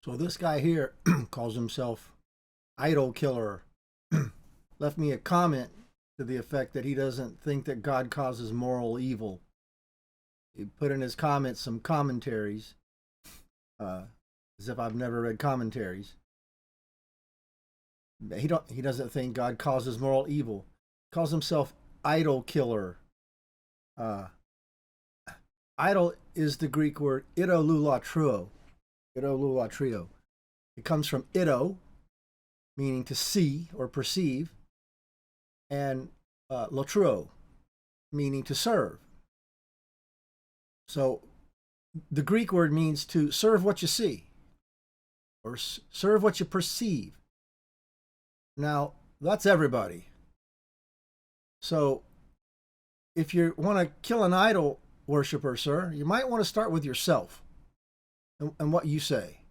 So this guy here calls himself idol killer. Left me a comment to the effect that he doesn't think that God causes moral evil. He put in his comments some commentaries, as if I've never read commentaries. He doesn't think God causes moral evil. He calls himself idol killer. Idol is the Greek word idolulatrio. Idolulatrio. It comes from ido, meaning to see or perceive, and latruo, meaning to serve. So the Greek word means to serve what you see or serve what you perceive. Now, that's everybody. So if you want to kill an idol worshiper, sir, you might want to start with yourself and what you say.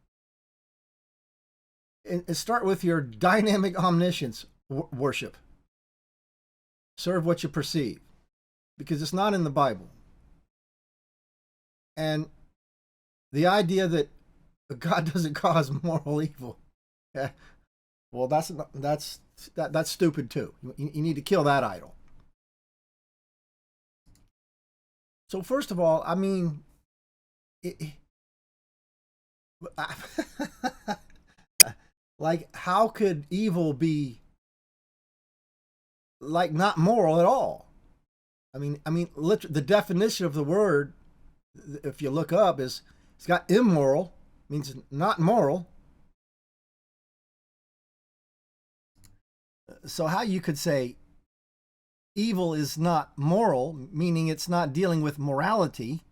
And start with your dynamic omniscience worship. Serve what you perceive, because it's not in the Bible. And the idea that God doesn't cause moral evil, well, that's stupid too. You need to kill that idol. So first of all, I mean, like, how could evil be like not moral at all? I mean, the definition of the word, if you look up, is it's got immoral, means not moral. So how you could say evil is not moral, meaning it's not dealing with morality,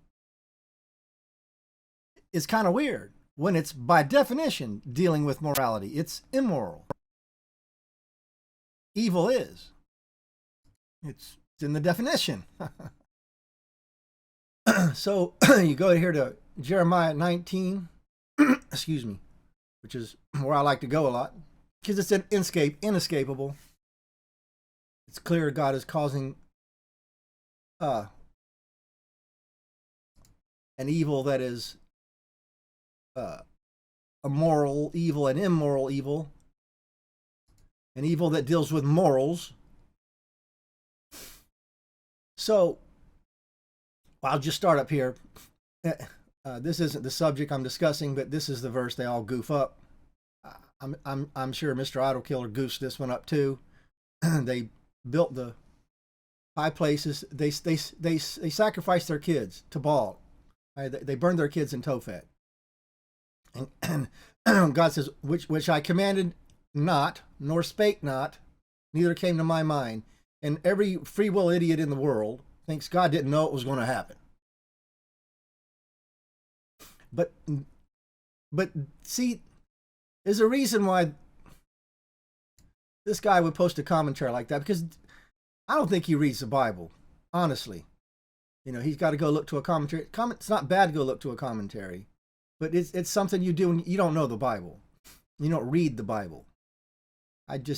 is kind of weird when it's by definition dealing with morality. It's immoral. Evil is. It's in the definition. So you go here to Jeremiah 19, excuse me, which is where I like to go a lot, because it's inescapable. It's clear God is causing an evil that is a moral evil and immoral evil, an evil that deals with morals. So I'll just start up here. This isn't the subject I'm discussing, but this is the verse they all goof up. I'm sure Mr. Idol Killer goofs this one up too. They built the high places. They sacrificed their kids to Baal. They burned their kids in Tophet. And God says, which I commanded not, nor spake not, neither came to my mind. And every free will idiot in the world thinks God didn't know it was going to happen. But see, there's a reason why this guy would post a commentary like that, because I don't think he reads the Bible, honestly. You know, he's got to go look to a commentary. It's not bad to go look to a commentary, but it's something you do when you don't know the Bible. You don't read the Bible. I don't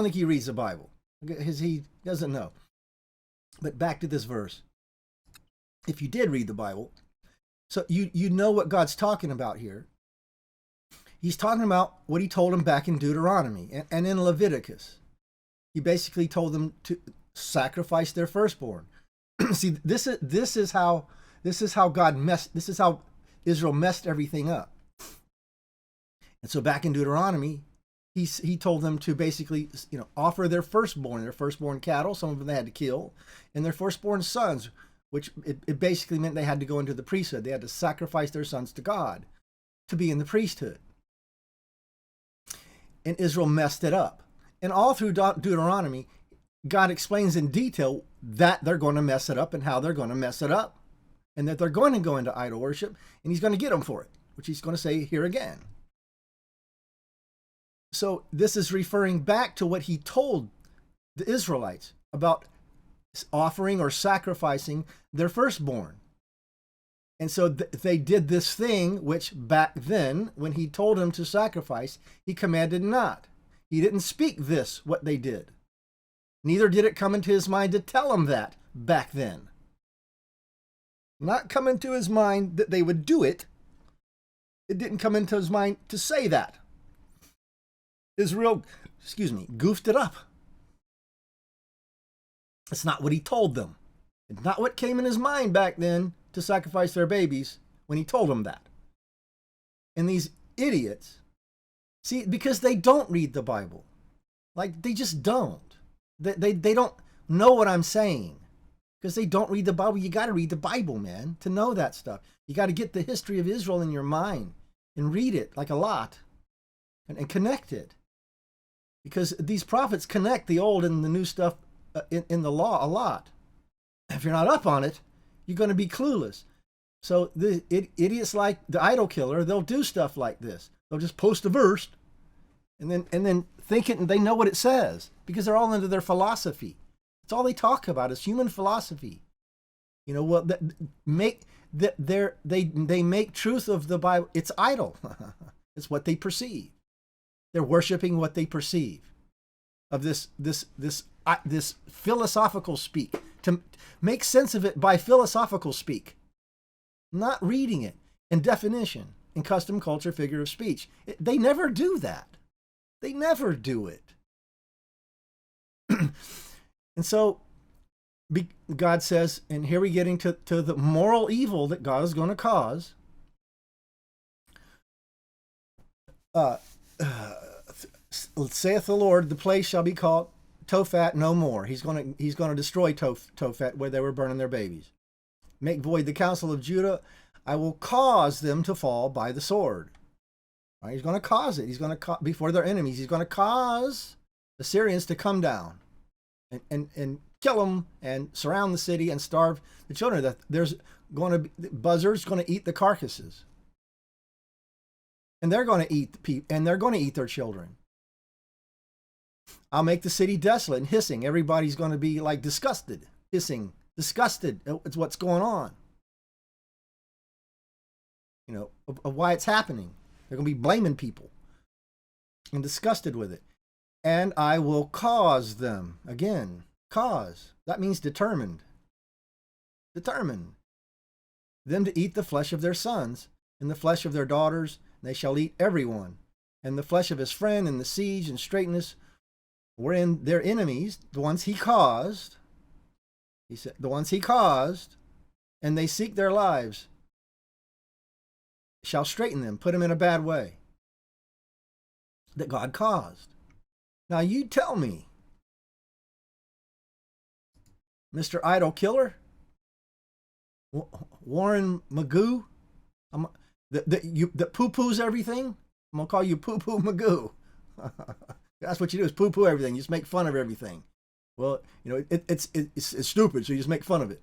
think he reads the Bible, because he doesn't know. But back to this verse. If you did read the Bible, so you know what God's talking about here. He's talking about what he told them back in Deuteronomy and in Leviticus. He basically told them to sacrifice their firstborn. See, this is how Israel messed everything up. And so back in Deuteronomy, he told them to basically, offer their firstborn cattle. Some of them they had to kill, and their firstborn sons, which it basically meant they had to go into the priesthood. They had to sacrifice their sons to God to be in the priesthood. And Israel messed it up. And all through Deuteronomy, God explains in detail that they're going to mess it up and how they're going to mess it up, and that they're going to go into idol worship, and he's going to get them for it, which he's going to say here again. So this is referring back to what he told the Israelites about offering or sacrificing their firstborn. And so they did this thing, which back then, when he told them to sacrifice, he commanded not. He didn't speak this, what they did. Neither did it come into his mind to tell them that back then. Not come into his mind that they would do it It didn't come into his mind to say that. Israel, goofed it up. It's not what he told them. It's not what came in his mind back then to sacrifice their babies when he told them that. And these idiots, see, because they don't read the Bible. Like, they just don't. They don't know what I'm saying. Because they don't read the Bible. You got to read the Bible, man, to know that stuff. You got to get the history of Israel in your mind and read it like a lot and connect it. Because these prophets connect the old and the new stuff in the law a lot. If you're not up on it, you're going to be clueless. So the idiots like the idol killer, they'll do stuff like this. They'll just post a verse and then think it, and they know what it says because they're all into their philosophy. It's all they talk about is human philosophy. You know what? They make truth of the Bible. It's idol. It's what they perceive. They're worshiping what they perceive of this philosophical speak, to make sense of it by philosophical speak, not reading it in definition, in custom, culture, figure of speech. They never do that. They never do it. And so God says, and here we get into the moral evil that God is going to cause. Saith the Lord, the place shall be called Tophet no more. He's going to destroy Tophet where they were burning their babies. Make void the counsel of Judah. I will cause them to fall by the sword. Right? He's going to cause it. He's going to before their enemies. He's going to cause the Syrians to come down and kill them and surround the city and starve the children. That there's going to be buzzards going to eat the carcasses, and they're going to eat their children. I'll make the city desolate and hissing. Everybody's going to be like disgusted, hissing, disgusted. It's what's going on. You know, of why it's happening. They're going to be blaming people and disgusted with it. And I will cause them, again, cause. That means determined. Determined. Them to eat the flesh of their sons and the flesh of their daughters. And they shall eat everyone. And the flesh of his friend and the siege and straightness wherein their enemies, the ones he caused, he said, the ones he caused, and they seek their lives, shall straighten them, put them in a bad way that God caused. Now you tell me, Mr. Idol Killer, Warren Magoo, that poo-poos everything, I'm going to call you Poo-Poo Magoo. That's what you do, is poo-poo everything. You just make fun of everything. Well, you know, it's stupid, so you just make fun of it.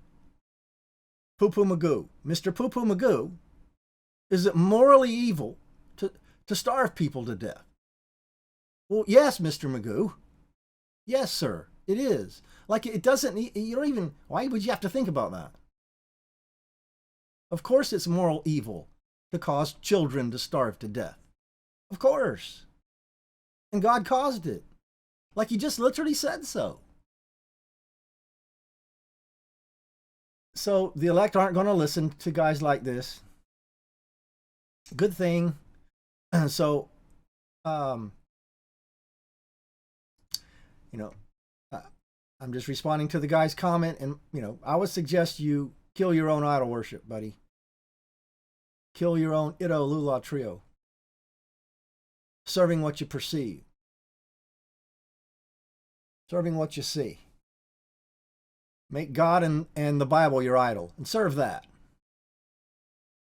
Poo-Poo Magoo. Mr. Poo-Poo Magoo, is it morally evil to starve people to death? Well, yes, Mr. Magoo. Yes, sir, it is. Like, it doesn't, you don't even, why would you have to think about that? Of course it's moral evil to cause children to starve to death. Of course. And God caused it. Like he just literally said so. So the elect aren't going to listen to guys like this. Good thing. So, I'm just responding to the guy's comment, and, I would suggest you kill your own idol worship, buddy. Kill your own Iddo Lula trio. Serving what you perceive. Serving what you see. Make God and the Bible your idol, and serve that.